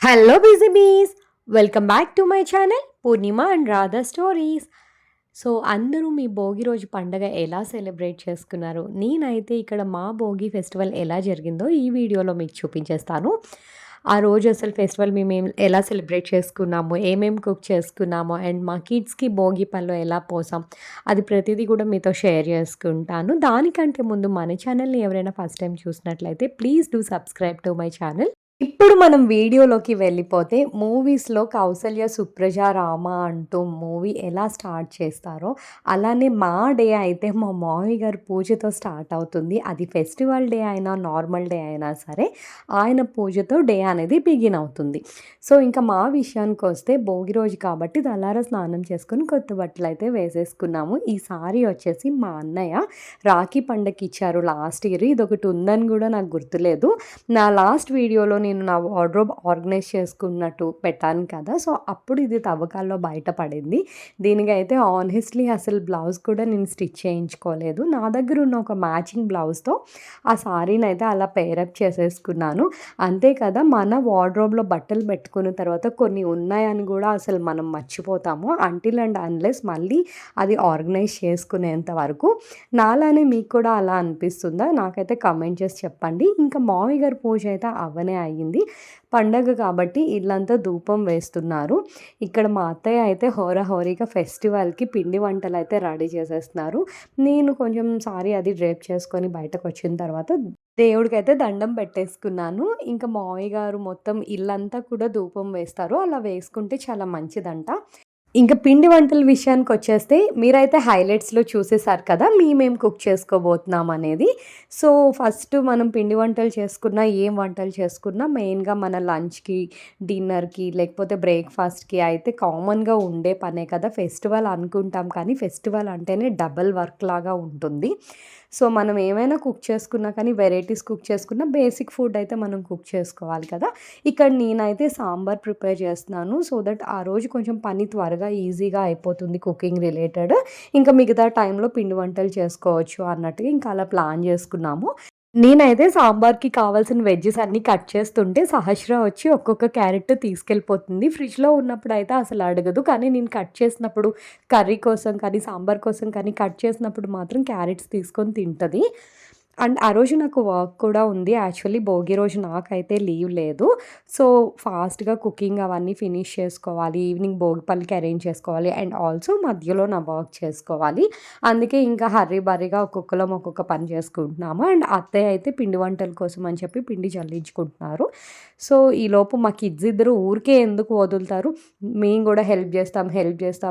Hello busy బీస్, welcome back to my channel Purnima and Radha stories. So అందరూ మీ భోగి రోజు పండగ ఎలా సెలబ్రేట్ చేసుకున్నారు? నేనైతే ఇక్కడ మా భోగి ఫెస్టివల్ ఎలా జరిగిందో ఈ వీడియోలో మీకు చూపించేస్తాను. ఆ రోజు అసలు ఫెస్టివల్ మేము ఎలా సెలబ్రేట్ చేసుకున్నాము, ఏమేమి కుక్ చేసుకున్నాము అండ్ మా కిడ్స్కి భోగి పళ్ళు ఎలా పోసాం, అది ప్రతిదీ కూడా మీతో షేర్ చేసుకుంటాను. దానికంటే ముందు మన ఛానల్ని ఎవరైనా ఫస్ట్ టైం చూసినట్లయితే please do subscribe to my channel. ఇప్పుడు మనం వీడియోలోకి వెళ్ళిపోతే మూవీస్‌లో 'కౌసల్య సుప్రజ రామ' అంటూ మూవీ ఎలా స్టార్ట్ చేస్తారో, అలానే మా డే అయితే మా మామయ్య గారి పూజతో స్టార్ట్ అవుతుంది. అది ఫెస్టివల్ డే అయినా, నార్మల్ డే అయినా సరే ఆయన పూజతో డే అనేది బిగిన్ అవుతుంది. సో, ఇంకా మా విషయానికొస్తే భోగి రోజు కాబట్టి తలారా స్నానం చేసుకొని కొత్త బట్టలైతే వేసేసుకున్నాము. ఈ సారీ వచ్చేసి మా అన్నయ్య రాఖీ పండగకిచ్చారు లాస్ట్ ఇయర్. ఇదొకటి ఉందని గూడా నాకు గుర్తులేదు. నా లాస్ట్ వీడియోలో నేను నా వార్డ్రోబ్ ఆర్గనైజ్ చేసుకున్నట్టు పెట్టాను కదా! సో, అప్పుడు ఇది తవ్వకాల్లో బయటపడింది. దీనికైతే హానెస్ట్‌లీ అసలు బ్లౌజ్ కూడా నేను స్టిచ్ చేయించుకోలేదు. నా దగ్గర ఉన్న ఒక మ్యాచింగ్ బ్లౌజ్‌తో ఆ సారీనైతే అలా పేరప్ చేసేసుకున్నాను. అంతే కదా! మన వార్డ్రోబ్‌లో బట్టలు పెట్టుకున్న తర్వాత కొన్ని ఉన్నాయని గూడా అసలు మనం మర్చిపోతాము. అంటిల్ అండ్ అన్‌లెస్ మళ్ళీ అది ఆర్గనైజ్ చేసుకునేంత వరకు. నాలానే మీకు కూడా అలా అనిపిస్తుందా? నాకైతే కామెంట్ చేసి చెప్పండి. ఇంకా మామయ్య గారి పూజ అయితే అవ్వనే అయ్యింది. పండగ కాబట్టి ఇల్లంతా ధూపం వేస్తున్నారు. ఇక్కడ మా అత్తయ్య అయితే హోరాహోరీగా ఫెస్టివల్‌కి పిండి వంటలైతే రెడీ చేసేస్తున్నారు. నేను కొంచెం సారీ అది డ్రేప్ చేసుకొని బయటకొచ్చిన తర్వాత దేవుడికైతే దండం పెట్టేసుకున్నాను. ఇంకా మావయ్య గారు మొత్తం ఇల్లంతా కూడా ధూపం వేస్తారు. అలా వేసుకుంటే చాలా మంచిదంట. ఇంక పిండి వంటల విషయానికొచ్చేస్తే మీరైతే హైలైట్స్‌లో చూసేసారు కదా! మేమేం కుక్ చేసుకోబోతున్నామనేది. సో, ఫస్ట్ మనం పిండి వంటలు చేసుకున్నా, ఏం వంటలు చేసుకున్నా మెయిన్‌గా మన లంచ్‌కి, డిన్నర్‌కి లేకపోతే బ్రేక్‌ఫాస్ట్‌కి అయితే కామన్‌గా ఉండే పనే కదా! ఫెస్టివల్ అనుకుంటాం కానీ ఫెస్టివల్ అంటేనే డబుల్ వర్క్ లాగా ఉంటుంది. సో, మనం ఏమైనా కుక్ చేసుకున్నా కానీ వెరైటీస్ కుక్ చేసుకున్నా బేసిక్ ఫుడ్ అయితే మనం కుక్ చేసుకోవాలి కదా! ఇక్కడ నేనైతే సాంబార్ ప్రిపేర్ చేస్తున్నాను. సో దట్ ఆ రోజు కొంచెం పని త్వరగా ఈజీగా అయిపోతుంది కుకింగ్ రిలేటెడ్. ఇంకా మిగతా టైంలో పిండి వంటలు చేసుకోవచ్చు అన్నట్టుగా ఇంకా అలా ప్లాన్ చేసుకున్నాము. నేనైతే సాంబార్‌కి కావాల్సిన వెజ్జెస్ అన్నీ కట్ చేస్తుంటే సహస్ర వచ్చి ఒక్కొక్క క్యారెట్ తీసుకెళ్ళిపోతుంది. ఫ్రిడ్జ్‌లో ఉన్నప్పుడైతే అసలు అడగదు. కానీ నేను కట్ చేసినప్పుడు కర్రీ కోసం కానీ, సాంబార్ కోసం కానీ కట్ చేసినప్పుడు మాత్రం క్యారెట్స్ తీసుకొని తింటది. అండ్ ఆ రోజు నాకు వర్క్ కూడా ఉంది. యాక్చువల్లీ భోగి రోజు నాకైతే లీవ్ లేదు. సో, ఫాస్ట్‌గా కుకింగ్ అవన్నీ ఫినిష్ చేసుకోవాలి. ఈవినింగ్ భోగి పల్లికి అరేంజ్ చేసుకోవాలి. అండ్ ఆల్సో మధ్యలో నా వర్క్ చేసుకోవాలి. అందుకే ఇంకా హర్రీ బర్రీగా ఒక్కొక్కలం ఒక్కొక్క పని చేసుకుంటున్నాము. అండ్ అత్తయ్య అయితే పిండి వంటల కోసం అని చెప్పి పిండి జల్లించుకుంటున్నారు. సో, ఈలోపు మా కిడ్స్ ఇద్దరు ఊరికే ఎందుకు వదులుతారు? మేము కూడా హెల్ప్ చేస్తాం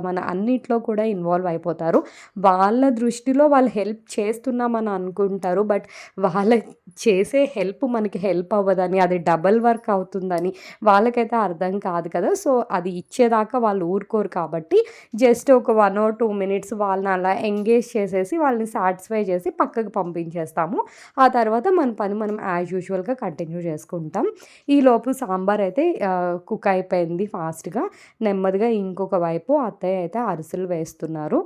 అని అన్నిట్లో కూడా ఇన్వాల్వ్ అయిపోతారు. వాళ్ళ దృష్టిలో వాళ్ళు హెల్ప్ చేస్తున్నామని అనుకుంటారు. బట్ వాళ్ళ చేసే హెల్ప్ మనకి హెల్ప్ అవ్వదని, అది డబల్ వర్క్ అవుతుందని వాళ్ళకైతే అర్థం కాదు కదా! సో, అది ఇచ్చేదాకా వాళ్ళు ఊరుకోరు కాబట్టి జస్ట్ ఒక 1 ఆర్ 2 మినిట్స్ వాళ్ళని అలా ఎంగేజ్ చేసేసి వాళ్ళని సాటిస్ఫై చేసి పక్కకు పంపించేస్తాము. ఆ తర్వాత మన పని మనం యాజ్ యూజువల్‌గా కంటిన్యూ చేసుకుంటాం. ఈలోపు సాంబార్ అయితే కుక్ అయిపోయింది ఫాస్ట్‌గా. నెమ్మదిగా ఇంకొక వైపు అత్తయ్య అయితే అరిసెలు వేస్తున్నారు.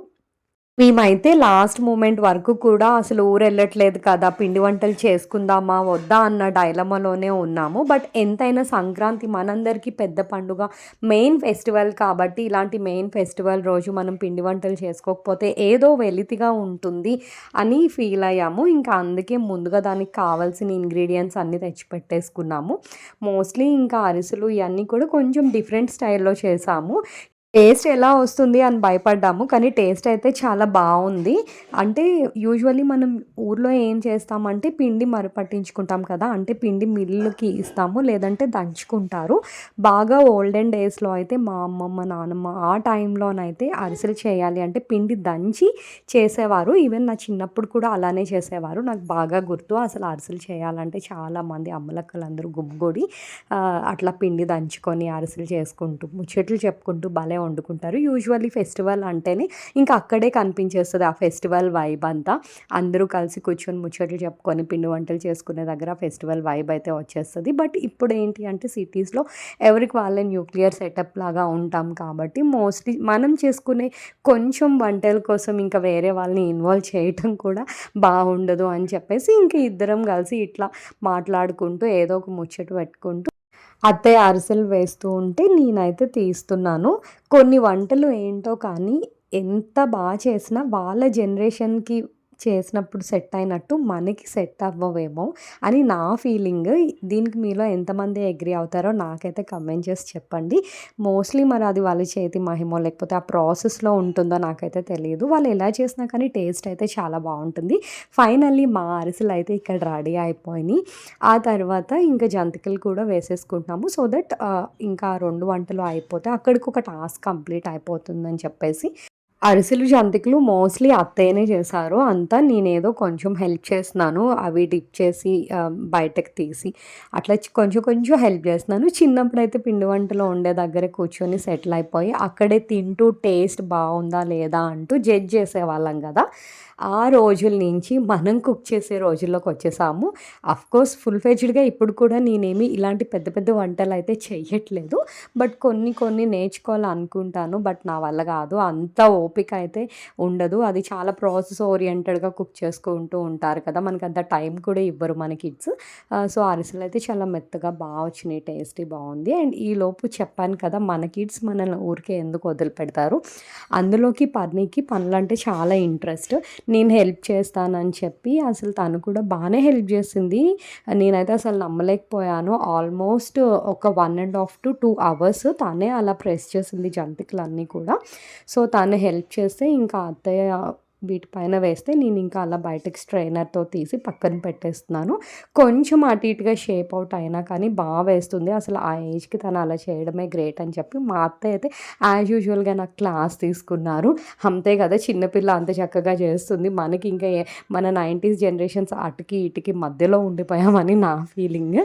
మేమైతే లాస్ట్ మూమెంట్ వరకు కూడా అసలు ఊరెళ్ళట్లేదు కదా! పిండి వంటలు చేసుకుందామా? వద్దా? అన్న డైలమాలోనే ఉన్నాము. బట్ ఎంతైనా సంక్రాంతి మనందరికీ పెద్ద పండుగ. మెయిన్ ఫెస్టివల్ కాబట్టి ఇలాంటి మెయిన్ ఫెస్టివల్ రోజు మనం పిండి వంటలు చేసుకోకపోతే ఏదో వెలితిగా ఉంటుంది అని ఫీల్ అయ్యాము. ఇంకా అందుకే ముందుగా దానికి కావాల్సిన ఇంగ్రీడియెంట్స్ అన్నీ తెచ్చిపెట్టేసుకున్నాము. మోస్ట్‌లీ ఇంకా అరిసెలు ఇయన్నీ కూడా కొంచెం డిఫరెంట్ స్టైల్‌లో చేశాము. టేస్ట్ ఎలా వస్తుంది అని భయపడ్డాము. కానీ టేస్ట్ అయితే చాలా బావుంది. అంటే యూజువల్లీ మనం ఊర్లో ఏం చేస్తామంటే పిండి మరపట్టించుకుంటాం కదా! అంటే పిండి మిల్లుకి ఇస్తాము. లేదంటే దంచుకుంటారు. బాగా ఓల్డెన్ డేస్‌లో అయితే మా అమ్మమ్మ, నానమ్మ ఆ టైంలోనైతే అరిసెలు చేయాలి అంటే పిండి దంచి చేసేవారు. ఈవెన్ నా చిన్నప్పుడు కూడా అలానే చేసేవారు. నాకు బాగా గుర్తు. అసలు అరిసెలు చేయాలంటే చాలామంది అమ్మలక్కలందరూ గుమిగూడి అట్లా పిండి దంచుకొని అరిసెలు చేసుకుంటూ, ముచ్చట్లు చెప్పుకుంటూ భలే వండుకుంటారు. యూజువల్లీ ఫెస్టివల్ అంటేనే ఇంకా అక్కడే కనిపించేస్తది ఆ ఫెస్టివల్ వైబ్ అంతా. అందరూ కలిసి కూర్చొని ముచ్చట్లు చెప్పుకొని పిండి వంటలు చేసుకునే దగ్గర ఫెస్టివల్ వైబ్ అయితే వచ్చేస్తది. బట్ ఇప్పుడేంటి అంటే సిటీస్‌లో ఎవరికి వాళ్ళే న్యూక్లియర్ సెటప్ లాగా ఉంటాం కాబట్టి మోస్ట్‌లీ మనం చేసుకునే కొంచెం వంటల కోసం ఇంకా వేరే వాళ్ళని ఇన్వాల్వ్ చేయటం కూడా బావుండదు అని చెప్పేసి ఇంక ఇద్దరం కలిసి ఇట్లా మాట్లాడుకుంటూ ఏదో ఒక ముచ్చట పెట్టుకుంటూ అత్తయ్య అరిసెలు వేస్తూ ఉంటే నేనైతే తీస్తున్నాను. కొన్ని వంటలు ఏంటో కానీ ఎంత చేసినా వాళ్ళ జనరేషన్‌కి చేసినప్పుడు సెట్ అయినట్టు మనకి సెట్ అవ్వవేమో అని నా ఫీలింగ్. దీనికి మీలో ఎంతమంది అగ్రీ అవుతారో నాకైతే కమెంట్ చేసి చెప్పండి. మోస్ట్‌లీ మరి అది వాళ్ళ చేతి మహిమో లేకపోతే ఆ ప్రాసెస్‌లో ఉంటుందో నాకైతే తెలీదు. వాళ్ళు ఎలా చేసినా కానీ టేస్ట్ అయితే చాలా బావుంటుంది. ఫైనల్లీ మా అరిసెలయితే ఇక్కడ రెడీ అయిపోయినాయి. ఆ తర్వాత ఇంకా జంతికలు కూడా వేసేసుకుంటున్నాము. సో దట్ ఇంకా 2 వంటలు అయిపోతే అక్కడికి ఒక టాస్క్ కంప్లీట్ అయిపోతుందని చెప్పేసి అరిసెలు, జంతికలు మోస్ట్‌లీ అత్తయ్యనే చేశారు. అంతా నేనేదో కొంచెం హెల్ప్ చేస్తున్నాను. అవి డిప్ చేసి బయటకి తీసి అట్లా కొంచెం కొంచెం హెల్ప్ చేస్తున్నాను. చిన్నప్పుడైతే పిండి వంటలు వండే దగ్గర కూర్చొని సెటిల్ అయిపోయి అక్కడే తింటూ టేస్ట్ బావుందా లేదా అంటూ జడ్జ్ చేసేవాళ్ళం కదా! ఆ రోజుల నుంచి మనం కుక్ చేసే రోజుల్లోకి వచ్చేసాము. అఫ్‌కోర్స్ ఫుల్ ఫ్లెడ్జ్డ్‌గా ఇప్పుడు కూడా నేనేమి ఇలాంటి పెద్ద పెద్ద వంటలైతే చెయ్యట్లేదు. బట్ కొన్ని కొన్ని నేర్చుకోవాలనుకుంటాను. బట్ నా వల్ల కాదు. అంత ఓపిక అయితే ఉండదు. అది చాలా ప్రాసెస్ ఓరియెంటెడ్‌గా కుక్ చేసుకుంటూ ఉంటారు కదా! మనకంత టైం కూడా ఇవ్వరు మన కిడ్స్. సో, అరిసెలయితే చాలా మెత్తగా వచ్చినాయి. టేస్టీ బావుంది. అండ్ ఈలోపు చెప్పాను కదా! మన కిడ్స్ మనల్ని ఊరికే ఎందుకు వదిలిపెడతారు. అందులోకి పర్ణికి పనులంటే చాలా ఇంట్రెస్ట్. నేను హెల్ప్ చేస్తానని చెప్పి అసలు తను కూడా బాగానే హెల్ప్ చేసింది. నేనైతే అసలు నమ్మలేకపోయాను. ఆల్మోస్ట్ ఒక 1½ to 2 అవర్స్ తనే అలా ప్రెస్ చేసింది జంతికలన్నీ కూడా. సో, తను హెల్ప్ చేస్తే ఇంకా అత్తయ్య వీటిపైన వేస్తే నేను ఇంకా అలా బయటకి స్ట్రైనర్‌తో తీసి పక్కన పెట్టేస్తున్నాను. కొంచెం అటు ఇటుగా షేప్ అవుట్ అయినా కానీ వేస్తుంది. అసలు ఆ ఏజ్‌కి తను అలా చేయడమే గ్రేట్ అని చెప్పి మా అత్తయ్య అయితే యాజ్ యూజువల్‌గా నాకు క్లాస్ తీసుకున్నారు. అంతే కదా! చిన్నపిల్ల అంత చక్కగా చేస్తుంది. మనకి ఇంకా మన 90s జనరేషన్స్ అటుకి ఇటుకి మధ్యలో ఉండిపోయామని నా ఫీలింగ్.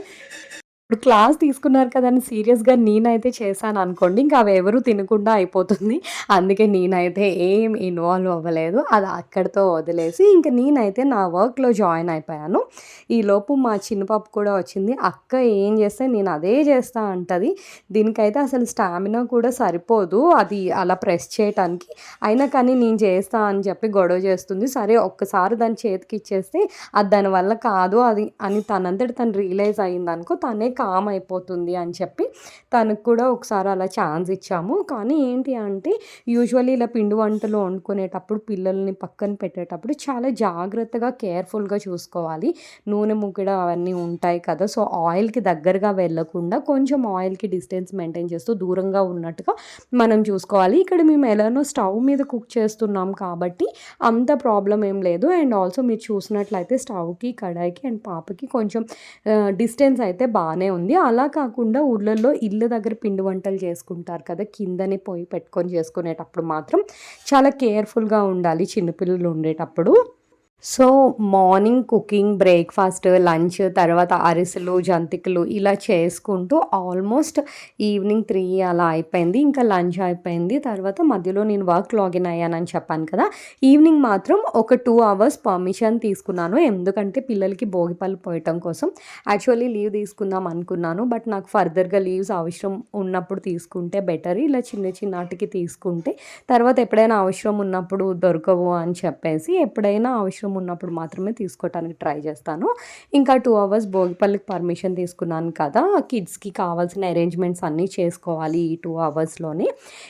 ఇప్పుడు క్లాస్ తీసుకున్నారు కదా అని సీరియస్‌గా నేనైతే చేశాననుకోండి, ఇంకా అవెవరు తినకుండా అయిపోతుంది. అందుకే నేనైతే ఏం ఇన్వాల్వ్ అవ్వలేదు. అది అక్కడితో వదిలేసి ఇంక నేనైతే నా వర్క్‌లో జాయిన్ అయిపోయాను. ఈలోపు మా చిన్న పాప కూడా వచ్చింది. "అక్క ఏం చేస్తే నేను అదే చేస్తా" అంటది. దీనికైతే అసలు స్టామినా కూడా సరిపోదు. అది అలా ప్రెస్ చేయటానికి. అయినా కానీ నేను చేస్తా అని చెప్పి గొడవ చేస్తుంది. సరే ఒక్కసారి దాని చేతికిచ్చేస్తే అది దాని వల్ల కాదు అది అని తనంతట తను రియలైజ్ అయిందనుకో తనే కామ్ అయిపోతుంది అని చెప్పి తనకు కూడా ఒకసారి అలా ఛాన్స్ ఇచ్చాము. కానీ ఏంటి అంటే యూజువల్లీ ఇలా పిండి వంటలు వండుకునేటప్పుడు పిల్లల్ని పక్కన పెట్టేటప్పుడు చాలా జాగ్రత్తగా కేర్ఫుల్గా చూసుకోవాలి. నూనె ముగ్గడ అవన్నీ ఉంటాయి కదా! సో, ఆయిల్‌కి దగ్గరగా వెళ్ళకుండా కొంచెం ఆయిల్‌కి డిస్టెన్స్ మెయింటైన్ చేస్తూ దూరంగా ఉన్నట్టుగా మనం చూసుకోవాలి. ఇక్కడ మేము ఎలానో స్టవ్ మీద కుక్ చేస్తున్నాం కాబట్టి అంత ప్రాబ్లమ్ ఏం లేదు. అండ్ ఆల్సో మీరు చూసినట్లయితే స్టవ్‌కి, కడాయికి అండ్ పాపకి కొంచెం డిస్టెన్స్ అయితే బాగానే ఉంది. అలా కాకుండా ఊర్లల్లో ఇళ్ళ దగ్గర పిండి వంటలు చేసుకుంటారు కదా! కిందనే పొయ్యి పెట్టుకొని చేసుకునేటప్పుడు మాత్రం చాలా కేర్‌ఫుల్‌గా ఉండాలి చిన్న పిల్లలు ఉండేటప్పుడు. So, morning cooking, breakfast, lunch తర్వాత అరిసెలు, జంతికలు ఇలా చేసుకుంటూ ఆల్మోస్ట్ ఈవినింగ్ 3 అలా అయిపోయింది. ఇంకా లంచ్ అయిపోయింది. తర్వాత మధ్యలో నేను వర్క్ లాగిన్ అయ్యానని చెప్పాను కదా! ఈవినింగ్ మాత్రం ఒక 2 అవర్స్ పర్మిషన్ తీసుకున్నాను. ఎందుకంటే పిల్లలకి భోగిపళ్ళు పోయటం కోసం. యాక్చువల్లీ లీవ్ తీసుకుందాం అనుకున్నాను. బట్ నాకు ఫర్దర్‌గా లీవ్స్ అవసరం ఉన్నప్పుడు తీసుకుంటే బెటర్. ఇలా చిన్న చిన్నాటికి తీసుకుంటే తర్వాత ఎప్పుడైనా అవసరం ఉన్నప్పుడు దొరకవు అని చెప్పేసి ఎప్పుడైనా అవసరం ఉన్నప్పుడు మాత్రమే తీసుకోవటానికి ట్రై చేస్తాను. ఇంకా 2 అవర్స్ భోగిపల్లికి పర్మిషన్ తీసుకున్నాను కదా! కిడ్స్‌కి కావాల్సిన అరేంజ్‌మెంట్స్ అన్నీ చేసుకోవాలి ఈ 2 అవర్స్‌లోనే.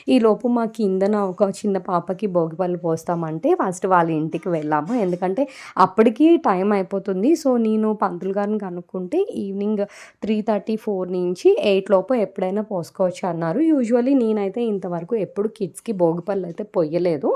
ఈలోపు మా కిందన ఒక చిన్న పాపకి భోగిపళ్ళు పోస్తామంటే ఫస్ట్ వాళ్ళ ఇంటికి వెళ్ళాము. ఎందుకంటే అప్పటికి టైం అయిపోతుంది. సో, నేను పంతులు గారిని కనుక్కుంటే ఈవినింగ్ 3:30, 4 నుంచి 8 లోపు ఎప్పుడైనా పోసుకోవచ్చు అన్నారు. యూజువల్లీ నేనైతే ఇంతవరకు ఎప్పుడు కిడ్స్‌కి భోగిపళ్ళు అయితే పొయ్యలేదు.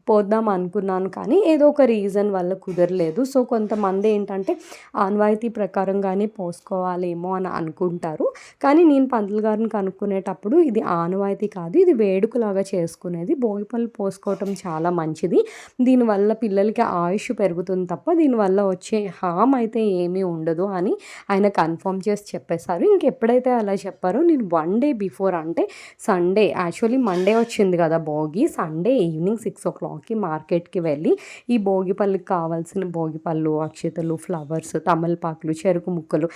పోద్దాం అనుకున్నాను కానీ ఏదో ఒక రీజన్ వల్ల కుదరలేదు. సో, కొంతమంది ఏంటంటే ఆనవాయితీ ప్రకారంగానే పోసుకోవాలేమో అని అనుకుంటారు. కానీ నేను పంతులు గారిని కనుక్కునేటప్పుడు ఇది ఆనవాయితీ కాదు. ఇది వేడుకలాగా చేసుకునేది. భోగిపళ్ళు పోసుకోవటం చాలా మంచిది. దీనివల్ల పిల్లలకి ఆయుష్ పెరుగుతుంది తప్ప దీనివల్ల వచ్చే హార్మ్ అయితే ఏమీ ఉండదు అని ఆయన కన్ఫర్మ్ చేసి చెప్పేశారు. ఇంకెప్పుడైతే అలా చెప్పారో నేను 1 డే బిఫోర్ అంటే సండే యాక్చువల్లీ మండే వచ్చింది కదా భోగి. సండే ఈవినింగ్ 6:00 మాల్కి మార్కెట్కి వెళ్ళి ఈ భోగిపల్లికి కావాల్సిన భోగిపళ్ళు, అక్షతలు, ఫ్లవర్స్, తమలపాకులు, చెరుకు ముక్కలు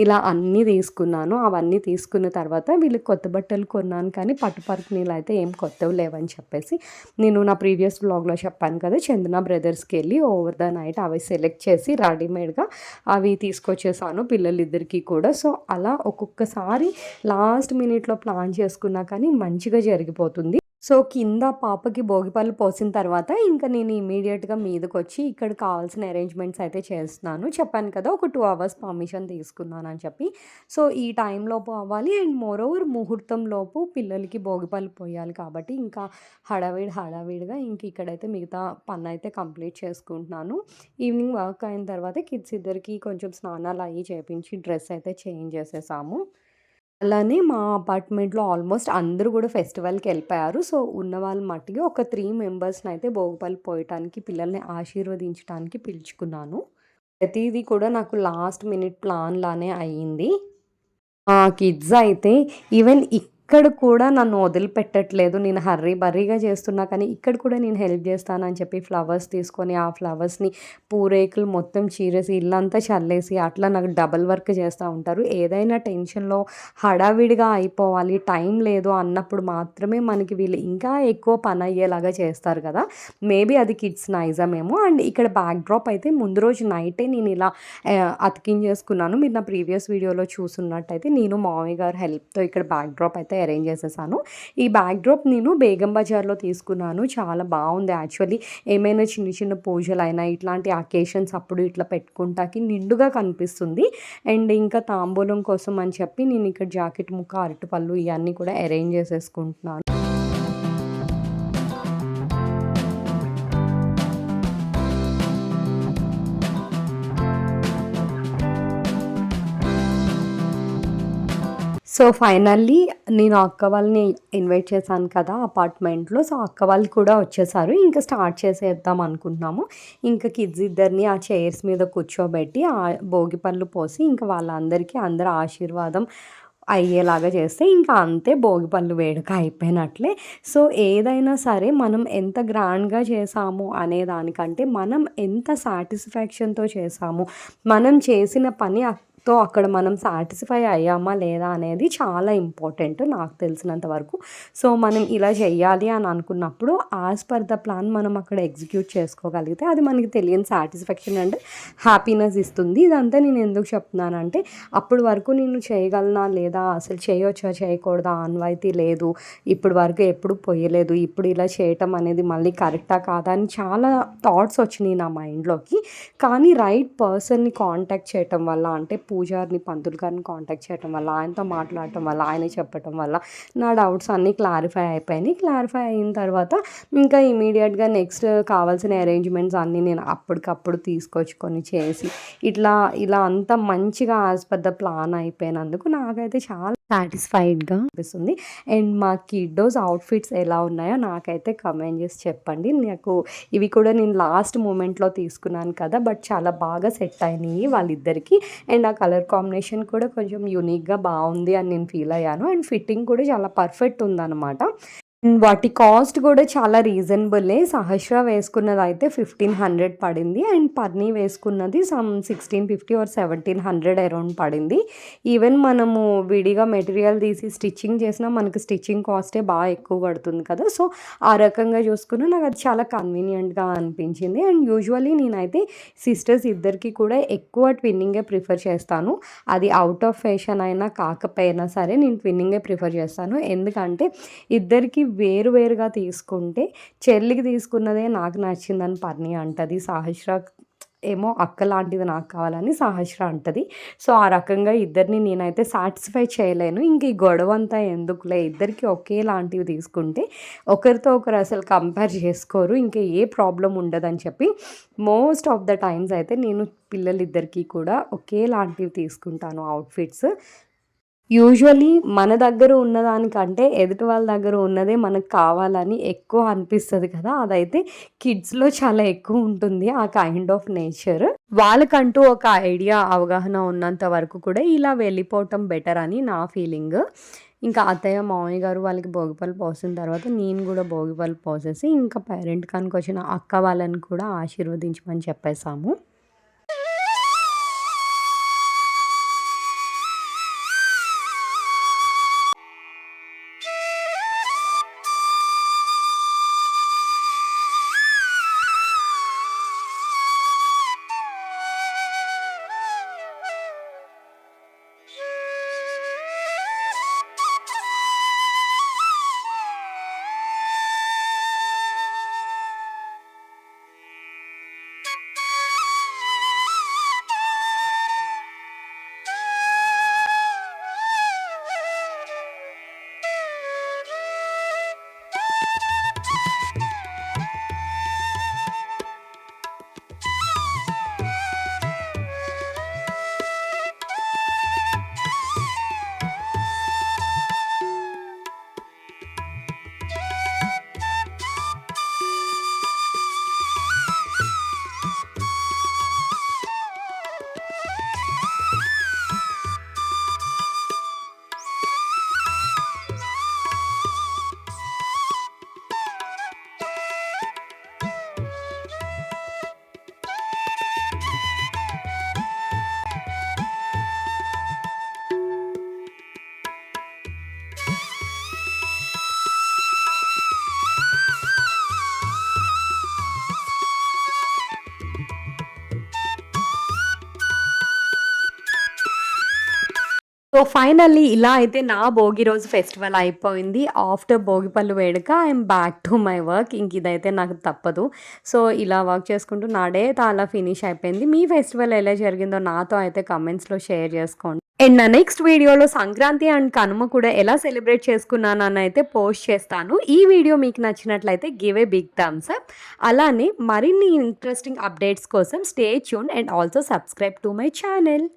ఇలా అన్నీ తీసుకున్నాను. అవన్నీ తీసుకున్న తర్వాత వీళ్ళకి కొత్త బట్టలు కొన్నాను, కానీ పట్టుపరుపు నీళ్ళు అయితే ఏం కొత్తవి లేవని చెప్పేసి నేను నా ప్రీవియస్ వ్లాగ్లో చెప్పాను కదా, చందన బ్రదర్స్కి వెళ్ళి ఓవర్ ద నైట్ అవి సెలెక్ట్ చేసి రెడీమేడ్గా అవి తీసుకొచ్చేసాను పిల్లలిద్దరికీ కూడా. సో అలా ఒక్కొక్కసారి లాస్ట్ మినిట్లో ప్లాన్ చేసుకున్నా కానీ మంచిగా జరిగిపోతుంది. సో కింద పాపకి భోగిపళ్ళు పోసిన తర్వాత ఇంకా నేను ఇమీడియట్గా మీదకొచ్చి ఇక్కడ కావాల్సిన అరేంజ్మెంట్స్ అయితే చేస్తున్నాను. చెప్పాను కదా ఒక 2 అవర్స్ పర్మిషన్ తీసుకున్నానని చెప్పి. సో ఈ టైంలోపు అవ్వాలి అండ్ మోరోవర్ ముహూర్తంలోపు పిల్లలకి భోగిపళ్ళు పోయాలి కాబట్టి ఇంకా హడావిడిగా ఇంక ఇక్కడైతే మిగతా పని అయితే కంప్లీట్ చేసుకుంటున్నాను. ఈవినింగ్ వర్క్ అయిన తర్వాత కిడ్స్ ఇద్దరికి కొంచెం స్నానాలు అవి చేపించి డ్రెస్ అయితే చేంజ్ చేసేసాము. అలానే మా అపార్ట్మెంట్‌లో ఆల్మోస్ట్ అందరూ గూడా ఫెస్టివల్‌కి ఎళ్ళిపోయారు. సో, ఉన్నవాళ్ళు మట్టికి ఒక 3 మెంబర్స్‌నయితే భోగిపళ్ళు పోయటానికి, పిల్లల్ని ఆశీర్వదించటానికి పిలుచుకున్నాను. ప్రతీది కూడా నాకు లాస్ట్ మినిట్ ప్లాన్‌లానే అయింది. కిడ్స్ అయితే ఈవెన్ ఇక్కడ కూడా నన్ను వదిలిపెట్టట్లేదు. నేను బర్రీగా చేస్తున్నా కానీ ఇక్కడ కూడా నేను హెల్ప్ చేస్తానని చెప్పి ఫ్లవర్స్ తీసుకొని ఆ ఫ్లవర్స్‌ని పూరేకులు మొత్తం చీరేసి ఇల్లంతా చల్లేసి అట్లా నాకు డబల్ వర్క్ చేస్తూ ఉంటారు. ఏదైనా టెన్షన్‌లో హడావిడిగా అయిపోవాలి, టైం లేదు అన్నప్పుడు మాత్రమే మనకి వీళ్ళు ఇంకా ఎక్కువ పని అయ్యేలాగా చేస్తారు కదా! మేబీ అది కిడ్స్ నైజమేమో. అండ్ ఇక్కడ బ్యాక్ డ్రాప్ అయితే ముందు రోజు నైటే నేను ఇలా అతికించేసుకున్నాను. మీరు నా ప్రీవియస్ వీడియోలో చూసున్నట్టయితే నేను మామయ్య గారి హెల్ప్‌తో ఇక్కడ బ్యాక్ డ్రాప్ అయితే అరేంజ్ చేసేసాను. ఈ బ్యాక్ డ్రాప్ నేను బేగం బజార్లో తీసుకున్నాను. చాలా బాగుంది యాక్చువల్లీ. ఏమైనా చిన్న చిన్న పూజలైనా ఇట్లాంటి అకేషన్స్ అప్పుడు ఇట్లా పెట్టుకుంటాకి నిండుగా కనిపిస్తుంది. అండ్ ఇంకా తాంబూలం కోసం అని చెప్పి నేను ఇక్కడ జాకెట్ ముక్క, అరటిపళ్ళు ఇవన్నీ కూడా అరేంజ్ చేసేసుకుంటున్నాను. సో ఫైనల్లీ నేను అక్క వాళ్ళని ఇన్వైట్ చేశాను కదా అపార్ట్మెంట్లో. సో అక్క వాళ్ళు కూడా వచ్చేసారు. ఇంకా స్టార్ట్ చేసేద్దాం అనుకుంటున్నాము. ఇంకా కిడ్స్ ఇద్దరిని ఆ చైర్స్ మీద కూర్చోబెట్టి ఆ భోగిపళ్ళు పోసి ఇంకా వాళ్ళందరికీ అందరి ఆశీర్వాదం అయ్యేలాగా చేస్తే ఇంకా అంతే, భోగిపళ్ళు వేడుక అయిపోయినట్లే. సో ఏదైనా సరే మనం ఎంత గ్రాండ్గా చేసాము అనే దానికంటే మనం ఎంత సాటిస్ఫాక్షన్తో చేసాము, మనం చేసిన పని అక్కడ మనం సాటిస్ఫై అయ్యామా లేదా అనేది చాలా ఇంపార్టెంట్ నాకు తెలిసినంత వరకు. సో మనం ఇలా చెయ్యాలి అని అనుకున్నప్పుడు యాజ్ పర్ ద ప్లాన్ మనం అక్కడ ఎగ్జిక్యూట్ చేసుకోగలిగితే అది మనకి తెలియని సాటిస్ఫాక్షన్ అండ్ హ్యాపీనెస్ ఇస్తుంది. ఇదంతా నేను ఎందుకు చెప్తున్నానంటే అప్పటి వరకు నేను చేయగలనా లేదా, అసలు చేయొచ్చా చేయకూడదా, అన్వాయితీ లేదు, ఇప్పటి వరకు ఎప్పుడు పోయలేదు, ఇప్పుడు ఇలా చేయటం అనేది మళ్ళీ కరెక్టా కాదా అని చాలా థాట్స్ వచ్చినాయి నా మైండ్లోకి. కానీ రైట్ పర్సన్ని కాంటాక్ట్ చేయటం వల్ల, అంటే పూజారిని, పంతులు గారిని కాంటాక్ట్ చేయటం వల్ల, ఆయనతో మాట్లాడటం వల్ల, ఆయన చెప్పటం వల్ల నా డౌట్స్ అన్నీ క్లారిఫై అయిపోయినాయి. క్లారిఫై అయిన తర్వాత ఇంకా ఇమీడియట్గా నెక్స్ట్ కావాల్సిన అరేంజ్మెంట్స్ అన్నీ నేను అప్పటికప్పుడు తీసుకొచ్చుకొని చేసి ఇలా అంతా మంచిగా యాజ్ పర్ ద ప్లాన్ అయిపోయినందుకు నాకైతే చాలా సాటిస్ఫైడ్గా అనిపిస్తుంది. అండ్ మా కిడ్డోస్ అవుట్ఫిట్స్ ఎలా ఉన్నాయో నాకైతే కమెంట్ చేసి చెప్పండి. నాకు ఇవి కూడా నేను లాస్ట్ మూమెంట్లో తీసుకున్నాను కదా, బట్ చాలా బాగా సెట్ అయినాయి వాళ్ళిద్దరికి. అండ్ ఆ కలర్ కాంబినేషన్ కూడా కొంచెం యూనిక్గా బాగుంది అని నేను ఫీల్ అయ్యాను. అండ్ ఫిట్టింగ్ కూడా చాలా పర్ఫెక్ట్ ఉందన్నమాట. వాటి కాస్ట్ కూడా చాలా రీజనబులే. సహస్ర వేసుకున్నది అయితే 1500 పడింది అండ్ పర్ని వేసుకున్నది సమ్ 1650 ఆర్ 1700 అరౌండ్ పడింది. ఈవెన్ మనము విడిగా మెటీరియల్ తీసి స్టిచ్చింగ్ చేసినా మనకి స్టిచ్చింగ్ కాస్టే బాగా ఎక్కువ పడుతుంది కదా. సో ఆ రకంగా చూసుకున్నా నాకు అది చాలా కన్వీనియంట్గా అనిపించింది. అండ్ యూజువల్లీ నేనైతే సిస్టర్స్ ఇద్దరికి కూడా ఎక్కువ ట్విన్నింగే ప్రిఫర్ చేస్తాను. అది అవుట్ ఆఫ్ ఫ్యాషన్ అయినా కాకపోయినా సరే నేను ట్విన్నింగే ప్రిఫర్ చేస్తాను. ఎందుకంటే ఇద్దరికి వేరువేరుగా తీసుకుంటే చెల్లికి తీసుకున్నదే నాకు నచ్చిందని పర్ని అంటది, సహస్ర ఏమో అక్క లాంటిది నాకు కావాలని సహస్ర అంటది. సో ఆ రకంగా ఇద్దరిని నేనైతే సాటిస్ఫై చేయలేను. ఇంక ఈ గొడవ అంతా ఎందుకులే, ఇద్దరికి ఒకేలాంటివి తీసుకుంటే ఒకరితో ఒకరు అసలు కంపేర్ చేసుకోరు, ఇంకా ఏ ప్రాబ్లం ఉండదని చెప్పి మోస్ట్ ఆఫ్ ద టైమ్స్ అయితే నేను పిల్లలిద్దరికీ కూడా ఒకేలాంటివి తీసుకుంటాను అవుట్ఫిట్స్. యూజువల్లీ మన దగ్గర ఉన్నదానికంటే ఎదుటి వాళ్ళ దగ్గర ఉన్నదే మనకు కావాలని ఎక్కువ అనిపిస్తుంది కదా, అదైతే కిడ్స్లో చాలా ఎక్కువ ఉంటుంది ఆ కైండ్ ఆఫ్ నేచర్. వాళ్ళకంటూ ఒక ఐడియా, అవగాహన ఉన్నంత వరకు కూడా ఇలా వెళ్ళిపోవటం బెటర్ అని నా ఫీలింగ్. ఇంకా అత్తయ్య, మామయ్య గారు వాళ్ళకి భోగిపళ్ళు పోసిన తర్వాత నేను గూడా భోగిపళ్ళు పోసేసి ఇంకా పేరెంట్‌కానికొచ్చిన అక్క వాళ్ళని కూడా ఆశీర్వదించమని చెప్పేసాము. సో, ఫైనల్లీ ఇలా అయితే నా భోగి రోజు ఫెస్టివల్ అయిపోయింది. ఆఫ్టర్ భోగిపళ్ళు వేడుక I'm back to my work. ఇంక ఇదైతే నాకు తప్పదు. సో, ఇలా వర్క్ చేసుకుంటూ నా డే అయితే అలా ఫినిష్ అయిపోయింది. మీ ఫెస్టివల్ ఎలా జరిగిందో నాతో అయితే కామెంట్స్‌లో షేర్ చేసుకోండి. అండ్ నా నెక్స్ట్ వీడియోలో సంక్రాంతి అండ్ కనుమ కూడా ఎలా సెలబ్రేట్ చేసుకున్నానని అయితే పోస్ట్ చేస్తాను. ఈ వీడియో మీకు నచ్చినట్లయితే give a big thumbs up. అలానే మరిన్ని ఇంట్రెస్టింగ్ అప్డేట్స్ కోసం stay tuned and also subscribe to my channel.